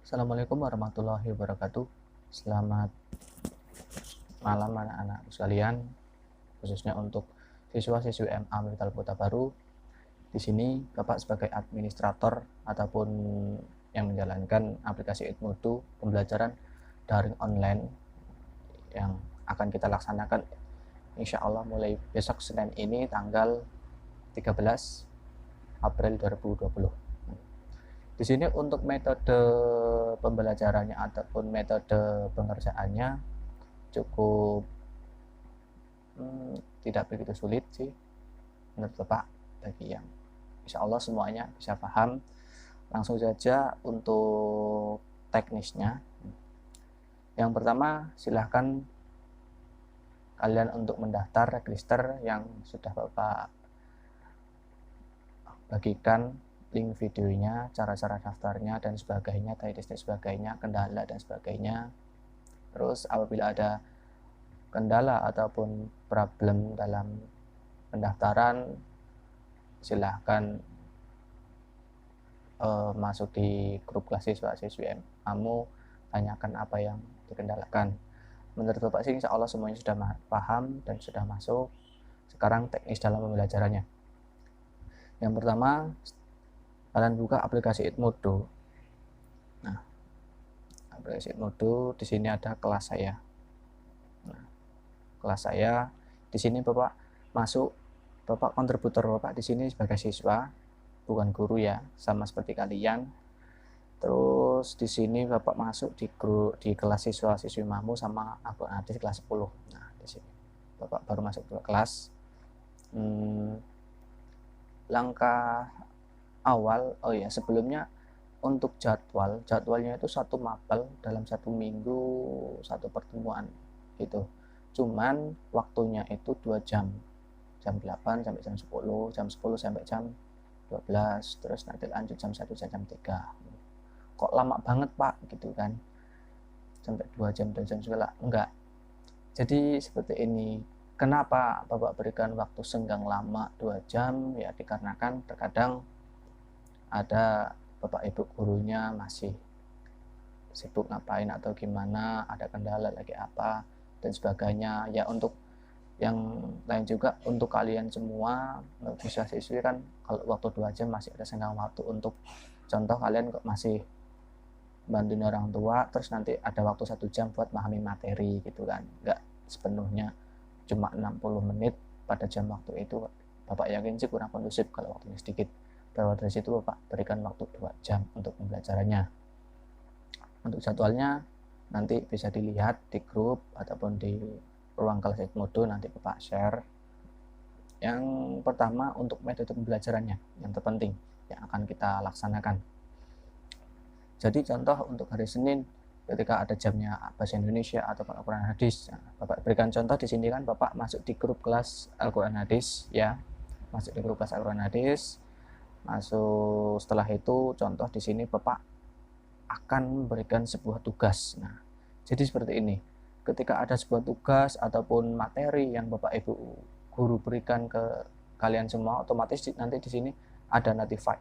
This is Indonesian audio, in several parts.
Assalamualaikum warahmatullahi wabarakatuh. Selamat malam anak-anak sekalian, khususnya untuk siswa-siswi MA Miftal Kota Baru. Di sini Bapak sebagai administrator ataupun yang menjalankan aplikasi Edmodo pembelajaran daring online yang akan kita laksanakan insya Allah mulai besok Senin ini tanggal 13 April 2020. Di sini untuk metode pembelajarannya ataupun metode pengerjaannya cukup tidak begitu sulit sih menurut Bapak, bagi yang insya Allah semuanya bisa paham. Langsung saja untuk teknisnya. Yang pertama, silahkan kalian untuk mendaftar register yang sudah Bapak bagikan link videonya, cara-cara daftarnya dan sebagainya, teknis dan sebagainya, kendala dan sebagainya. Terus apabila ada kendala ataupun problem dalam pendaftaran, silahkan masuk di grup kelas siswa-siswi kamu, tanyakan apa yang dikendalakan. Menurut Bapak sih insya Allah semuanya sudah paham dan sudah masuk. Sekarang teknis dalam pembelajarannya. Yang pertama, kalian buka aplikasi Edmodo. Nah, aplikasi Edmodo di sini ada kelas saya. Nah, kelas saya di sini Bapak masuk, Bapak kontributor Bapak di sini sebagai siswa, bukan guru ya, sama seperti kalian. Terus di sini Bapak masuk di grup di kelas siswa-siswi Mamu sama Abu Adis kelas 10. Nah, di sini Bapak baru masuk ke kelas. Langkah awal, oh ya sebelumnya untuk jadwalnya itu satu mapel dalam satu minggu, satu pertemuan gitu. Cuman waktunya itu 2 jam, jam 8 sampai jam 10, jam 10 sampai jam 12, terus nanti lanjut jam 1 jam 3. Kok lama banget Pak gitu kan, sampai 2 jam 2 jam segala, enggak. Jadi seperti ini, kenapa Bapak berikan waktu senggang lama 2 jam ya, dikarenakan terkadang ada Bapak Ibu gurunya masih sibuk ngapain atau gimana, ada kendala lagi apa dan sebagainya ya. Untuk yang lain juga, untuk kalian semua siswa-siswi kan kalau waktu 2 jam masih ada senggang waktu untuk contoh, kalian kok masih bantuin orang tua, terus nanti ada waktu 1 jam buat memahami materi gitu kan, nggak sepenuhnya cuma 60 menit pada jam waktu itu. Bapak yakin sih kurang kondusif kalau waktunya sedikit. Berawal dari situ Bapak berikan waktu 2 jam untuk pembelajarannya. Untuk jadwalnya nanti bisa dilihat di grup ataupun di ruang kelas Edmodo, nanti Bapak share. Yang pertama untuk metode pembelajarannya yang terpenting yang akan kita laksanakan. Jadi contoh untuk hari Senin ketika ada jamnya bahasa Indonesia atau Al-Quran Hadis, nah, Bapak berikan contoh di sini kan, Bapak masuk di grup kelas Al-Quran Hadis ya, masuk di grup kelas Al-Quran Hadis, masuk. Setelah itu contoh di sini Bapak akan memberikan sebuah tugas. Nah, jadi seperti ini. Ketika ada sebuah tugas ataupun materi yang Bapak Ibu guru berikan ke kalian semua, otomatis nanti di sini ada notify,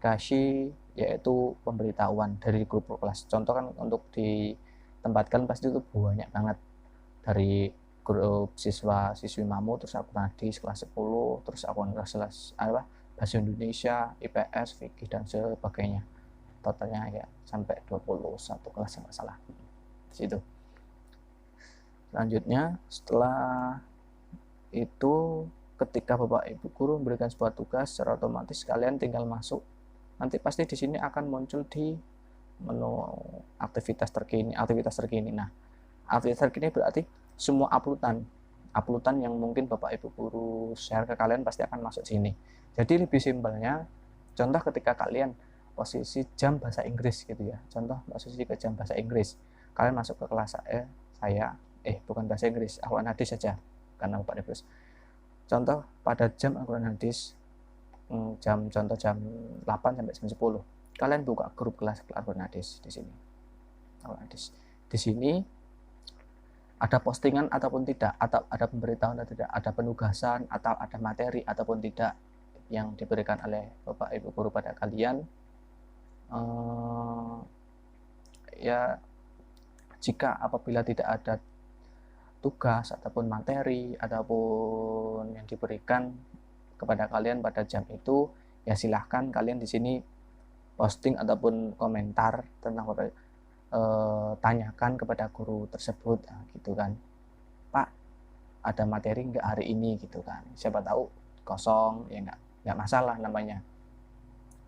kasih, yaitu pemberitahuan dari grup kelas. Contoh kan untuk ditempatkan pasti itu banyak banget dari grup siswa-siswi Mamu, terus aku Hadis kelas 10, terus aku kelas bahasa Indonesia, IPS, fikih dan sebagainya. Totalnya ya sampai 21 kelas yang nggak salah di situ. Selanjutnya setelah itu, ketika Bapak Ibu guru memberikan sebuah tugas, secara otomatis kalian tinggal masuk. Nanti pasti di sini akan muncul di menu aktivitas terkini. Nah, aktivitas terkini berarti semua uploadan yang mungkin Bapak Ibu guru share ke kalian pasti akan masuk sini. Jadi lebih simpelnya, contoh ketika kalian posisi jam bahasa Inggris gitu ya, contoh posisi ke jam bahasa Inggris, kalian masuk ke kelas saya bukan bahasa Inggris, Al-Quran Hadis saja karena Bapak Ibu. Contoh pada jam Al-Quran Hadis, contoh jam 8 sampai jam 10, kalian buka grup kelas Al-Quran Hadis di sini. Al-Quran Hadis di sini ada postingan ataupun tidak, atau ada pemberitahuan atau tidak, ada penugasan atau ada materi ataupun tidak yang diberikan oleh Bapak Ibu guru pada kalian, ya jika apabila tidak ada tugas ataupun materi ataupun yang diberikan kepada kalian pada jam itu, ya silahkan kalian di sini posting ataupun komentar tentang tanyakan kepada guru tersebut, nah, gitu kan, Pak ada materi nggak hari ini, gitu kan, siapa tahu kosong, ya nggak masalah, namanya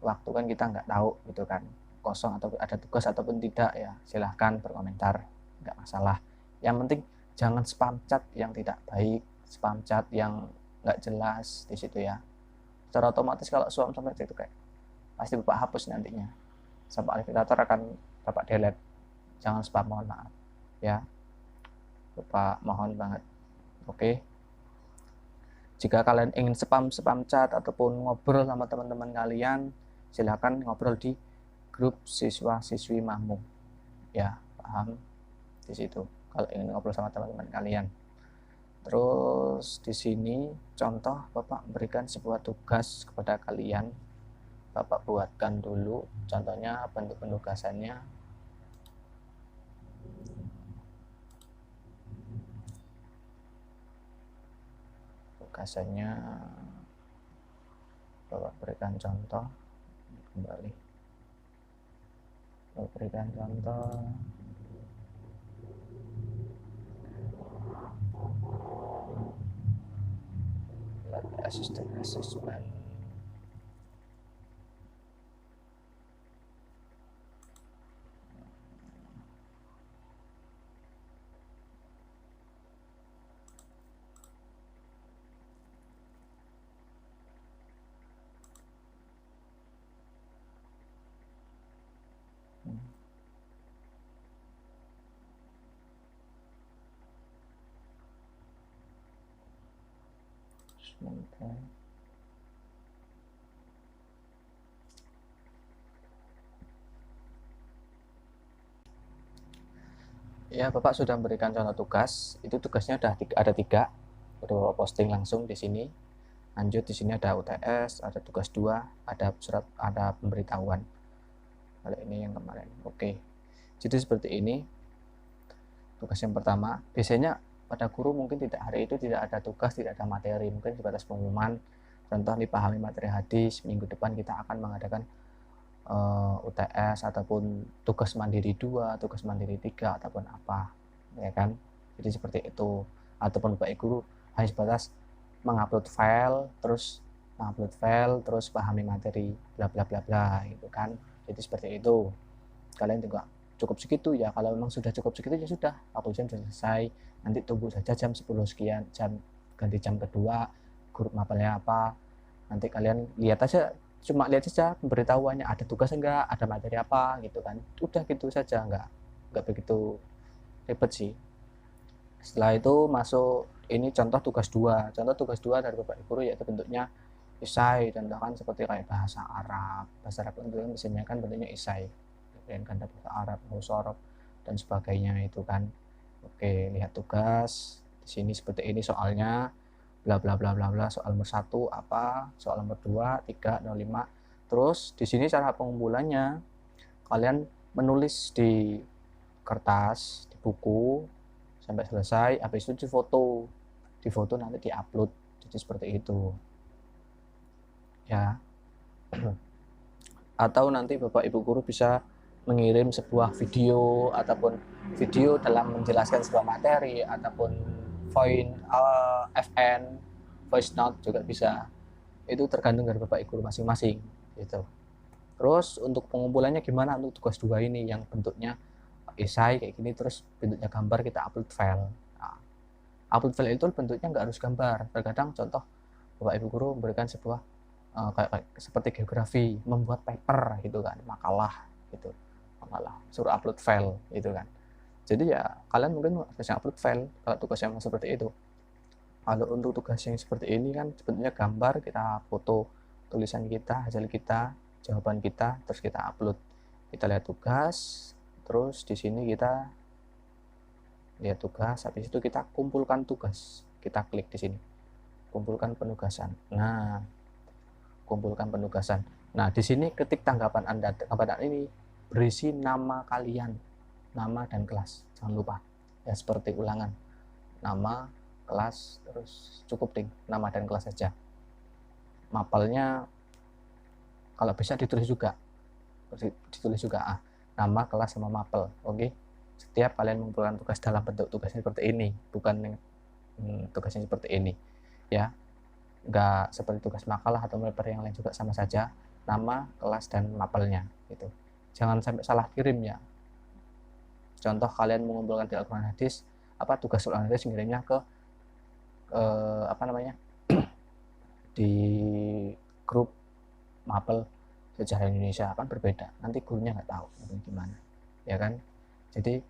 waktu kan kita nggak tahu gitu kan, kosong atau ada tugas ataupun tidak, ya silahkan berkomentar, nggak masalah. Yang penting jangan spam chat yang tidak baik, spam chat yang nggak jelas di situ ya. Secara otomatis kalau spam itu kayak pasti Bapak hapus nantinya, sampai Alifitator akan Bapak delete. Jangan spam, mohon maaf ya, Bapak mohon banget. Oke, jika kalian ingin spam chat ataupun ngobrol sama teman-teman kalian, silakan ngobrol di grup siswa-siswi Mahmum ya, paham di situ kalau ingin ngobrol sama teman-teman kalian. Terus di sini contoh Bapak berikan sebuah tugas kepada kalian, Bapak buatkan dulu contohnya bentuk penugasannya. Tugasannya Bapak berikan contoh, kembali Bapak berikan contoh. Assessment. Ya, Bapak sudah memberikan contoh tugas. Itu tugasnya ada 3. Udah posting langsung di sini. Lanjut di sini ada UTS, ada tugas 2, ada surat, ada pemberitahuan. Kalau ini yang kemarin. Oke. Jadi seperti ini. Tugas yang pertama, biasanya pada guru mungkin tidak, hari itu tidak ada tugas, tidak ada materi, mungkin sebatas pengumuman. Contoh dipahami materi hadis, minggu depan kita akan mengadakan UTS ataupun tugas mandiri 2, tugas mandiri 3 ataupun apa, ya kan. Jadi seperti itu. Ataupun Bapak Guru hanya sebatas mengupload file, terus pahami materi bla bla bla bla gitu kan. Jadi seperti itu. Kalian juga cukup segitu ya. Kalau memang sudah cukup segitu ya sudah, waktu jam sudah selesai. Nanti tunggu saja jam 10 sekian, ganti jam kedua, grup mapelnya apa. Nanti kalian lihat aja, cuma lihat saja pemberitahuannya, ada tugas enggak, ada materi apa gitu kan, udah gitu saja, enggak begitu ribet sih. Setelah itu masuk ini contoh tugas 2. Contoh tugas 2 dari Bapak Guru yaitu bentuknya esai, contohkan seperti kayak bahasa Arab itu kan biasanya kan bentuknya esai, dan bahasa Arab, musyarab dan sebagainya itu kan. Oke, lihat tugas di sini seperti ini soalnya, bla bla bla bla bla, soal nomor 1 apa, soal nomor 2, 3, 5. Terus di sini cara pengumpulannya, kalian menulis di kertas, di buku sampai selesai, habis itu di foto nanti diupload. Jadi seperti itu ya. Atau nanti Bapak Ibu guru bisa mengirim sebuah video ataupun video dalam menjelaskan sebuah materi ataupun FN voice note juga bisa. Itu tergantung dari Bapak Ibu masing-masing gitu. Terus untuk pengumpulannya gimana untuk tugas 2 ini yang bentuknya esai kayak gini, terus bentuknya gambar, kita upload file. Nah, upload file itu bentuknya nggak harus gambar. Terkadang contoh Bapak Ibu guru memberikan sebuah kayak seperti geografi, membuat paper gitu kan, makalah gitu, suruh upload file gitu kan. Jadi ya kalian mungkin harus upload file kalau tugas yang seperti itu. Kalau untuk tugas yang seperti ini kan sebetulnya gambar, kita foto tulisan kita, hasil kita, jawaban kita, terus kita upload. Kita lihat tugas, terus di sini kita lihat tugas, habis itu kita kumpulkan tugas. Kita klik di sini, kumpulkan penugasan. Nah, kumpulkan penugasan. Nah, di sini ketik tanggapan Anda. Tanggapan ini berisi nama kalian. nama dan kelas, jangan lupa ya, seperti ulangan, nama, kelas, terus cukup ding nama dan kelas saja. Mapelnya kalau bisa ditulis juga nama, kelas, sama mapel. Oke, setiap kalian mengumpulkan tugas dalam bentuk tugasnya seperti ini, bukan tugasnya seperti ini ya, nggak seperti tugas makalah atau paper yang lain juga sama saja, nama, kelas, dan mapelnya gitu. Jangan sampai salah kirim ya. Contoh kalian mengumpulkan di Al-Quran hadis, tugas Al-Quran hadis ngirimnya ke di grup mapel sejarah Indonesia, kan berbeda, nanti gurunya nggak tahu gimana ya kan. Jadi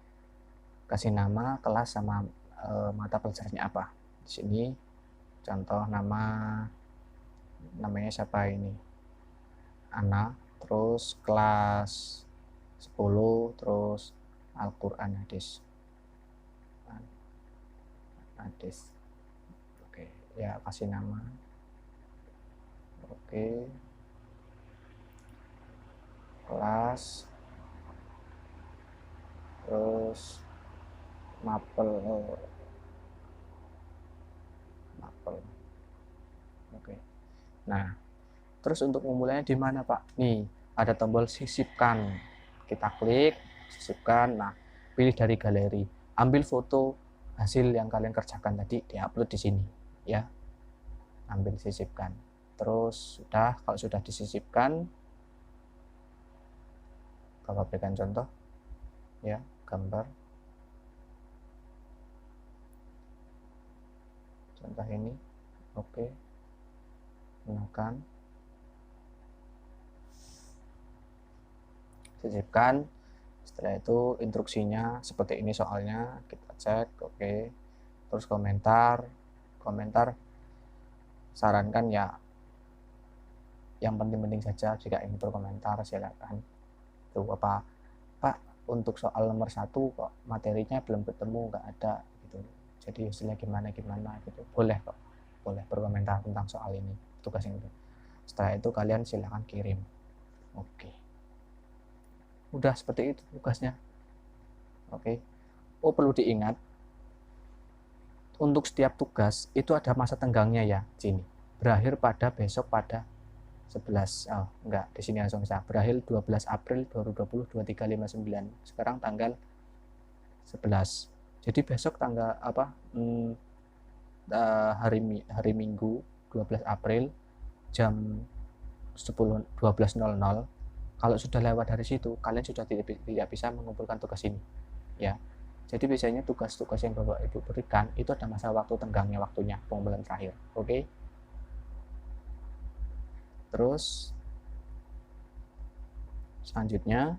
kasih nama, kelas, sama mata pelajarannya apa. Di sini contoh namanya siapa ini, Ana, terus kelas 10, terus Al-Quran hadis. Oke ya, kasih nama. Oke, kelas, terus mapel. Oke, nah terus untuk memulainya di mana Pak? Nih ada tombol sisipkan, kita klik sisipkan. Nah, pilih dari galeri, ambil foto hasil yang kalian kerjakan tadi, diupload di sini ya, ambil sisipkan. Terus kalau sudah disisipkan, Bapak berikan contoh ya, gambar contoh ini. Oke, gunakan, sisipkan. Setelah itu instruksinya seperti ini, soalnya kita cek. Oke, terus komentar sarankan ya yang penting-penting saja. Jika ingin berkomentar silakan. Tuh Pak, untuk soal nomor 1 kok materinya belum ketemu, nggak ada gitu, jadi hasilnya gimana gitu, boleh kok, boleh berkomentar tentang soal ini, tugas yang itu. Setelah itu kalian silahkan kirim. Oke, udah seperti itu tugasnya. Oke, perlu diingat, untuk setiap tugas itu ada masa tenggangnya ya. Sini berakhir pada besok pada 11, enggak, di sini langsung bisa berakhir 12 April 2020 23.59. Sekarang tanggal 11. Jadi besok tanggal hari Minggu 12 April jam 12.00. Kalau sudah lewat dari situ, kalian sudah tidak bisa mengumpulkan tugas ini ya. Jadi biasanya tugas-tugas yang Bapak Ibu berikan itu ada masa waktu tenggangnya, waktunya pengumpulan terakhir. Oke. Terus selanjutnya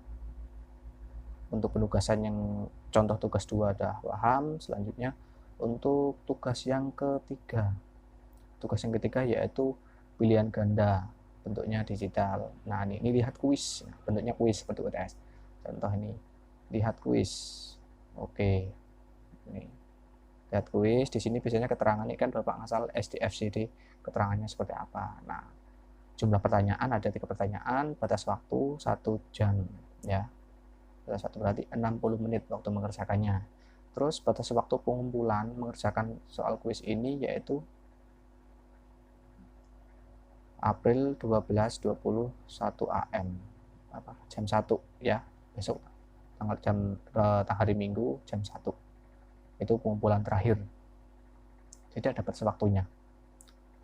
untuk penugasan yang contoh tugas 2 udah paham. Selanjutnya untuk tugas yang ketiga. Tugas yang ketiga yaitu pilihan ganda, bentuknya digital. Nah, ini lihat kuis, bentuknya kuis seperti UTS. Contoh ini, lihat kuis. Oke. Ini. Lihat kuis, di sini biasanya keterangannya kan Bapak ngasal SDFCD, keterangannya seperti apa. Nah, jumlah pertanyaan ada 3 pertanyaan, batas waktu 1 jam ya. Batas waktu berarti 60 menit waktu mengerjakannya. Terus batas waktu pengumpulan mengerjakan soal kuis ini yaitu April 12.21 AM jam 1 ya, besok hari Minggu jam 1 itu pengumpulan terakhir. Jadi ada batas waktunya.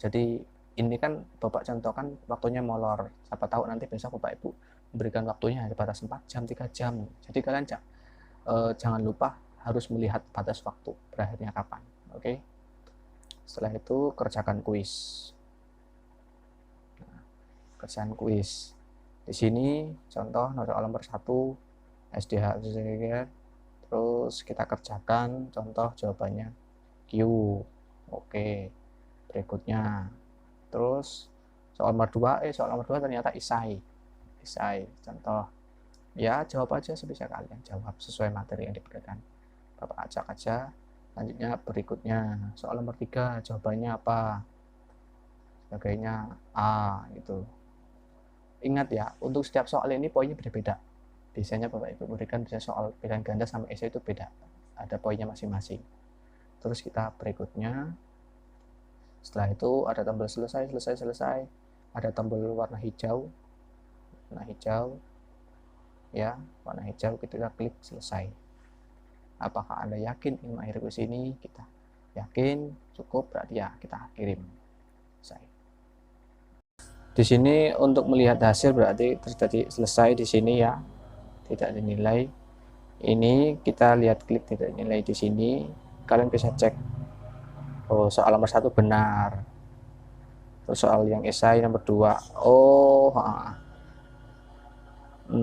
Jadi ini kan Bapak contohkan waktunya molor, siapa tahu nanti besok Bapak Ibu memberikan waktunya ada batas 4 jam, 3 jam. Jadi kalian jangan lupa harus melihat batas waktu berakhirnya kapan. Oke. Setelah itu kerjakan kuis. Nah, kerjaan kuis. Di sini contoh soal nomor 1 SDH, terus kita kerjakan contoh jawabannya Q. Oke. Berikutnya terus soal nomor 2 ternyata isai contoh ya, jawab aja sebisa kalian, jawab sesuai materi yang diberikan, Bapak acak aja. Lanjutnya berikutnya soal nomor 3 jawabannya apa, sebagainya A gitu. Ingat ya, untuk setiap soal ini poinnya berbeda Biasanya Bapak Ibu berikan bisa soal pilihan ganda sama esai itu beda, ada poinnya masing-masing. Terus kita berikutnya, setelah itu ada tombol selesai, ada tombol warna hijau, ya, warna hijau, kita klik selesai. Apakah Anda yakin ingin mengakhiri kuis ini? Kita yakin, cukup, berarti ya kita kirim. Selesai. Di sini untuk melihat hasil berarti terjadi selesai di sini ya, tidak dinilai. Ini kita lihat klik tidak dinilai di sini. Kalian bisa cek, oh soal nomor 1 benar, terus soal yang esai nomor 2,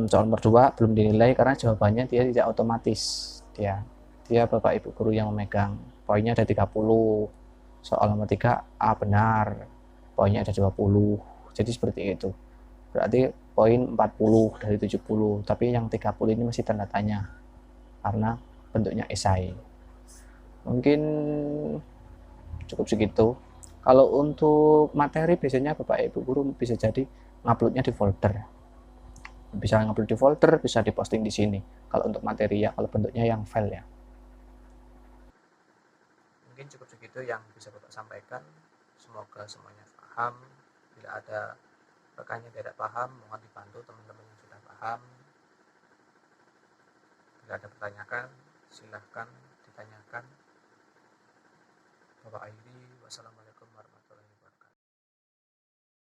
soal nomor 2 belum dinilai karena jawabannya dia tidak otomatis, dia Bapak Ibu guru yang memegang. Poinnya ada 30. Soal nomor 3 A benar, poinnya ada 20. Jadi seperti itu. Berarti poin 40 dari 70, tapi yang 30 ini masih tanda tanya karena bentuknya esai. Mungkin cukup segitu. Kalau untuk materi biasanya Bapak Ibu guru bisa jadi nguploadnya di folder. Bisa ngupload di folder, bisa diposting di sini. Kalau untuk materi ya, kalau bentuknya yang file ya. Mungkin cukup segitu yang bisa Bapak sampaikan. Semoga semuanya paham. Bila ada rekannya tidak paham, mohon dibantu teman-teman yang sudah paham. Bila ada pertanyaan, silahkan ditanyakan. Bapak akhiri, wassalamualaikum.